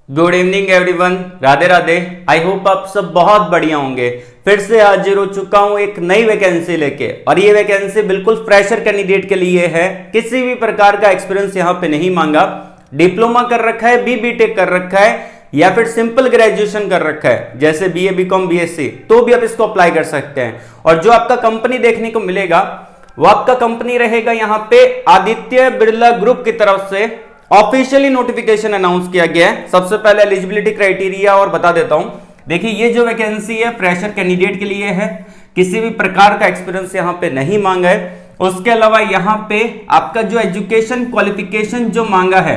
Good evening everyone, Radhe Radhe. I hope आप सब बहुत बढ़िया होंगे। फिर से हाजिर हो चुका हूं एक नई वैकेंसी लेके, और ये वैकेंसी बिल्कुल फ्रेशर कैंडिडेट के लिए है। किसी भी प्रकार का एक्सपीरियंस यहाँ पे नहीं मांगा। डिप्लोमा कर रखा है, बीटेक कर रखा है, या फिर सिंपल ग्रेजुएशन कर रखा है जैसे बीए बीकॉम बीएससी, तो भी आप इसको अप्लाई कर सकते हैं। और जो आपका कंपनी देखने को मिलेगा वो आपका कंपनी रहेगा यहाँ पे आदित्य बिरला ग्रुप की तरफ से ऑफिशियली नोटिफिकेशन अनाउंस किया गया है। सबसे पहले एलिजिबिलिटी क्राइटेरिया और बता देता हूं। देखिए, ये जो वैकेंसी है फ्रेशर कैंडिडेट के लिए है। किसी भी प्रकार का एक्सपीरियंस यहाँ पे नहीं मांगा है। उसके अलावा यहाँ पे आपका जो एजुकेशन क्वालिफिकेशन जो मांगा है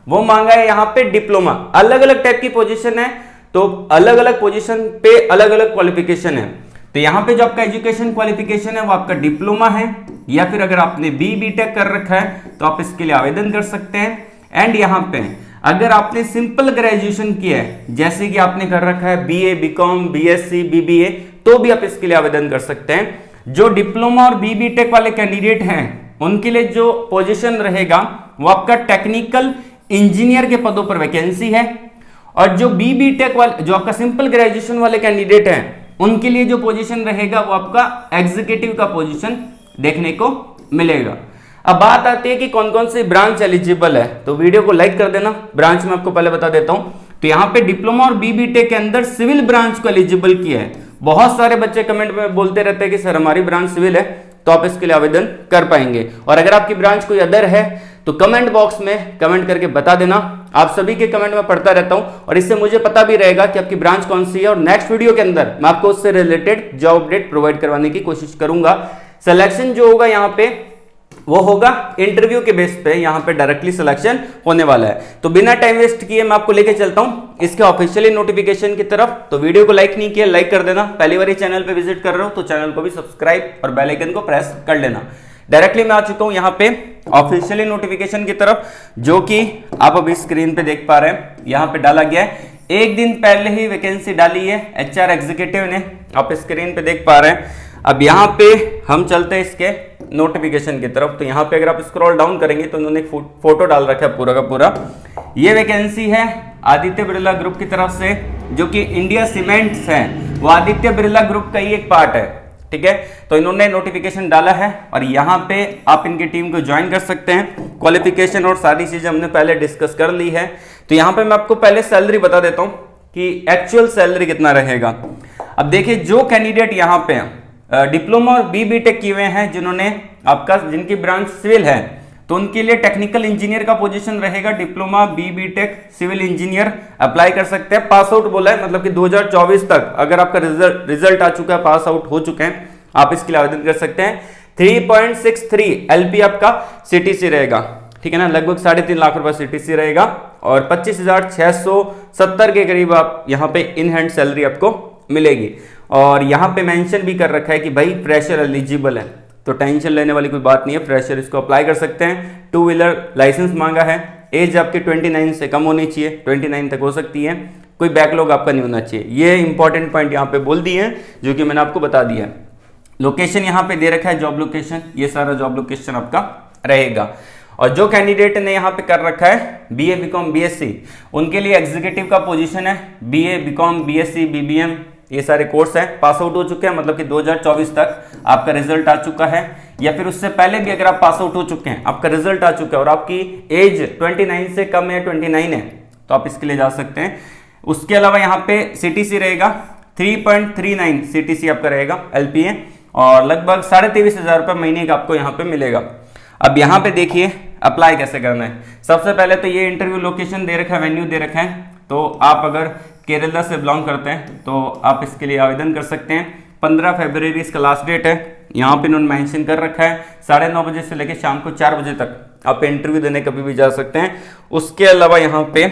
वो मांगा है यहाँ पे डिप्लोमा। अलग अलग टाइप की पोजीशन है, तो अलग अलग पोजीशन पे अलग अलग क्वालिफिकेशन है। तो यहाँ पे जो आपका एजुकेशन क्वालिफिकेशन है वो आपका डिप्लोमा है, या फिर अगर आपने बीटेक कर रखा है तो आप इसके लिए आवेदन कर सकते हैं। एंड यहाँ पे अगर आपने सिंपल ग्रेजुएशन किया है, जैसे कि आपने कर रखा है बीए बीकॉम बीएससी बीबीए, तो भी आप इसके लिए आवेदन कर सकते हैं। जो डिप्लोमा और बीटेक वाले कैंडिडेट हैं उनके लिए जो पोजीशन रहेगा वो आपका टेक्निकल इंजीनियर के पदों पर वैकेंसी है। और जो बीटेक वाले, जो आपका सिंपल ग्रेजुएशन वाले कैंडिडेट हैं, उनके लिए जो पोजीशन रहेगा वो आपका एग्जीक्यूटिव का पोजीशन देखने को मिलेगा। अब बात आती है कि कौन कौन सी ब्रांच एलिजिबल है, तो वीडियो को लाइक कर देना। ब्रांच में आपको पहले बता देता हूं। तो यहाँ पे डिप्लोमा और बीटेक के अंदर सिविल ब्रांच को एलिजिबल किया है। बहुत सारे बच्चे कमेंट में बोलते रहते हैं कि सर हमारी ब्रांच सिविल है, तो आप इसके लिए आवेदन कर पाएंगे। और अगर आपकी ब्रांच कोई अदर है तो कमेंट बॉक्स में कमेंट करके बता देना। आप सभी के कमेंट में पढ़ता रहता हूं, और इससे मुझे पता भी रहेगा कि आपकी ब्रांच कौन सी है, और नेक्स्ट वीडियो के अंदर मैं आपको उससे रिलेटेड जॉब अपडेट प्रोवाइड करवाने की कोशिश करूंगा। सिलेक्शन जो होगा यहाँ पे वो होगा इंटरव्यू के बेस पे, यहाँ पे डायरेक्टली सिलेक्शन होने वाला है। तो बिना टाइम वेस्ट किए मैं आपको लेके चलता हूँ इसके ऑफिशियली नोटिफिकेशन की तरफ। तो वीडियो को लाइक नहीं किया, लाइक कर देना। पहली बार चैनल पे विजिट कर रहे हो तो चैनल को भी सब्सक्राइब और बेल आइकन को प्रेस कर लेना। डायरेक्टली मैं आ चुका हूँ यहाँ पे ऑफिशियली नोटिफिकेशन की तरफ, जो कि आप अभी स्क्रीन पे देख पा रहे हैं। यहाँ पे डाला गया है, एक दिन पहले ही वैकेंसी डाली है एचआर एग्जीक्यूटिव ने, आप स्क्रीन पे देख पा रहे हैं। अब यहाँ पे हम चलते हैं इसके नोटिफिकेशन की तरफ। तो यहाँ पे अगर आप स्क्रॉल डाउन करेंगे तो उन्होंने एक फोटो डाल रखा है पूरा का पूरा। ये वैकेंसी है आदित्य बिरला ग्रुप की तरफ से, जो कि इंडिया सीमेंट्स है, वो आदित्य बिरला ग्रुप का ही एक पार्ट है। ठीक है, तो इन्होंने नोटिफिकेशन डाला है और यहाँ पे आप इनकी टीम को ज्वाइन कर सकते हैं। क्वालिफिकेशन और सारी चीजें हमने पहले डिस्कस कर ली है। तो यहाँ पे मैं आपको पहले सैलरी बता देता हूँ कि एक्चुअल सैलरी कितना रहेगा। अब देखिए, जो कैंडिडेट यहाँ पे डिप्लोमा और बीटेक किए हुए हैं, जिनकी ब्रांच सिविल है, तो उनके लिए टेक्निकल इंजीनियर का पोजीशन रहेगा। Diploma BTech civil engineer apply कर सकते हैं। पास आउट बोला है, मतलब कि 2024 तक अगर आपका रिजल्ट आ चुका है, पास आउट हो चुके हैं, आप इसके लिए आवेदन कर सकते हैं। 3.63 एलपी आपका सीटीसी रहेगा। ठीक है ना, लगभग 3.5 लाख रुपए सीटीसी रहेगा, और 25,670 के करीब आप यहाँ पे इन हैंड सैलरी आपको मिलेगी। और यहाँ पे मेंशन भी कर रखा है कि भाई फ्रेशर एलिजिबल है, तो टेंशन लेने वाली कोई बात नहीं है। फ्रेशर इसको अप्लाई कर सकते हैं। 2 व्हीलर लाइसेंस मांगा है। एज आपकी 29 से कम होनी चाहिए, 29 तक हो सकती है। कोई बैकलॉग आपका नहीं होना चाहिए। ये इंपॉर्टेंट पॉइंट यहाँ पे बोल दिए हैं, जो कि मैंने आपको बता दिया है। लोकेशन यहाँ पे दे रखा है, जॉब लोकेशन, ये सारा जॉब लोकेशन आपका रहेगा। और जो कैंडिडेट ने यहाँ पे कर रखा है बीए बीकॉम बीएससी, उनके लिए एग्जीक्यूटिव का पोजीशन है। बीए बीकॉम बीएससी बीबीएम ये सारे कोर्स हैं, पास आउट हो चुके हैं, मतलब कि 2024 तक आपका रिजल्ट आ चुका है, या फिर उससे पहले भी अगर आप पास आउट हो चुके हैं, आपका रिजल्ट आ चुका है और आपकी एज 29 से कम है, 29 है, तो आप इसके लिए जा सकते हैं। उसके अलावा यहाँ पे सीटीसी रहेगा 3.39 सीटीसी आपका रहेगा एलपीए, और लगभग 23,500 रुपये महीने का आपको यहाँ पे मिलेगा। अब यहाँ पे देखिए अप्लाई कैसे करना है। सबसे पहले तो ये इंटरव्यू लोकेशन दे रखा है, वेन्यू दे रखा है। तो आप अगर केरला से बिलोंग करते हैं तो आप इसके लिए आवेदन कर सकते हैं। 15 फरवरी इसका लास्ट डेट है। यहाँ पे इन्होंने मेंशन कर रखा है 9:30 बजे से लेकर शाम को 4 बजे तक आप इंटरव्यू देने कभी भी जा सकते हैं। उसके अलावा यहाँ पे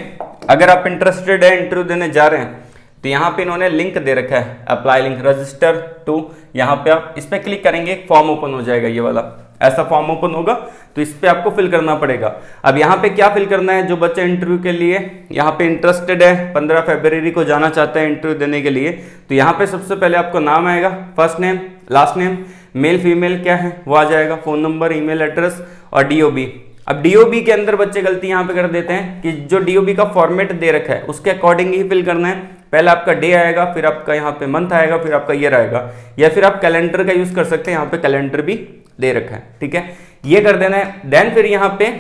अगर आप इंटरेस्टेड है, इंटरव्यू देने जा रहे हैं, तो यहाँ पे इन्होंने लिंक दे रखा है, अप्लाई लिंक रजिस्टर टू। यहाँ पे आप इस पर क्लिक करेंगे, फॉर्म ओपन हो जाएगा। ये वाला ऐसा फॉर्म ओपन होगा, तो इस पे आपको फिल करना पड़ेगा। अब यहाँ पे क्या फिल करना है, जो बच्चे इंटरव्यू के लिए यहाँ पे इंटरेस्टेड है, 15 फरवरी को जाना चाहते हैं इंटरव्यू देने के लिए, तो यहाँ पे सबसे पहले आपको नाम आएगा, first name last name, male female क्या है वो आ जाएगा, फोन नंबर ईमेल एड्रेस और डीओबी अब डीओबी के अंदर बच्चे गलती यहाँ पे कर देते हैं कि जो डीओबी का फॉर्मेट दे रखा है उसके अकॉर्डिंग ही फिल करना है। पहले आपका डे आएगा, फिर आपका यहाँ पे मंथ आएगा, फिर आपका ईयर आएगा, या फिर आप कैलेंडर का यूज कर सकते हैं, यहाँ पे कैलेंडर भी दे रखा है, ठीक है, ये कर देना है। देन फिर यहाँ पे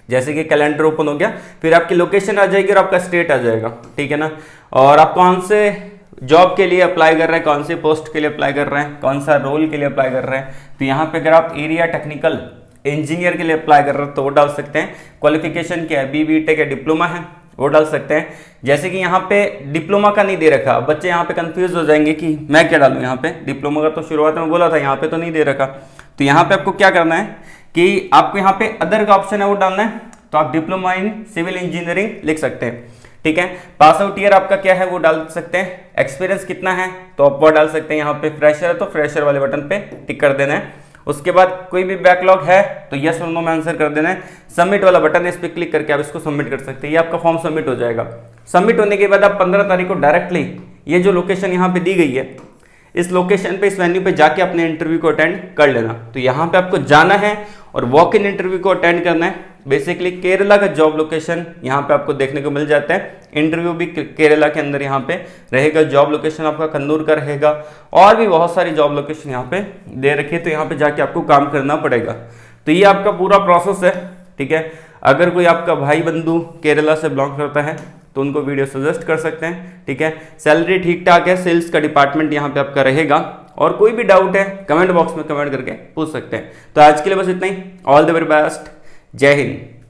जैसे कि कैलेंडर ओपन हो गया, फिर आपकी लोकेशन आ जाएगी और आपका स्टेट आ जाएगा, ठीक है ना, और आप कौन से जॉब के लिए अप्लाई कर रहे हैं, कौन से पोस्ट के लिए अप्लाई कर रहे हैं, कौन सा रोल के लिए अप्लाई कर रहे हैं। तो यहाँ पे अगर आप एरिया टेक्निकल इंजीनियर के लिए अप्लाई कर रहे हैं तो वो डाल सकते हैं। क्वालिफिकेशन क्या है, बी टेक या डिप्लोमा है, वो डाल सकते हैं। जैसे कि यहाँ पे डिप्लोमा का नहीं दे रखा, बच्चे यहाँ पे कंफ्यूज हो जाएंगे कि मैं क्या डालूं, यहाँ पे डिप्लोमा का तो शुरुआत में बोला था, यहाँ पे तो नहीं दे रखा। तो यहाँ पे आपको क्या करना है कि आपको यहाँ पे अदर का ऑप्शन है वो डालना है, तो आप डिप्लोमा इन सिविल इंजीनियरिंग लिख सकते हैं, ठीक है। पास आउट ईयर आपका क्या है वो डाल सकते हैं। एक्सपीरियंस कितना है तो आप वो डाल सकते हैं। यहाँ पे फ्रेशर है तो फ्रेशर वाले बटन पे टिक कर देना है। उसके बाद कोई भी बैकलॉग है तो यस और नो में आंसर कर देना है। सबमिट वाला बटन है, इस पर क्लिक करके आप इसको सबमिट कर सकते हैं। ये आपका फॉर्म सबमिट हो जाएगा। सबमिट होने के बाद आप 15 तारीख को डायरेक्टली ये जो लोकेशन यहाँ पे दी गई है, इस लोकेशन पे, इस वेन्यू पे जाके अपने इंटरव्यू को अटेंड कर लेना। तो यहाँ पे आपको जाना है और वॉक इन इंटरव्यू को अटेंड करना है। बेसिकली केरला का जॉब लोकेशन यहाँ पे आपको देखने को मिल जाता है। इंटरव्यू भी केरला के अंदर यहाँ पे रहेगा। जॉब लोकेशन आपका कन्नूर का रहेगा और भी बहुत सारी जॉब लोकेशन यहाँ पे दे रखी है, तो यहाँ पे जाके आपको काम करना पड़ेगा। तो ये आपका पूरा प्रोसेस है, ठीक है। अगर कोई आपका भाई बंधु केरला से बिलोंग करता है तो उनको वीडियो सजेस्ट कर सकते हैं, ठीक है। सैलरी ठीक ठाक है, सेल्स का डिपार्टमेंट यहाँ पे आपका रहेगा। और कोई भी डाउट है कमेंट बॉक्स में कमेंट करके पूछ सकते हैं। तो आज के लिए बस इतना ही। ऑल द वेरी बेस्ट, जय हिंद।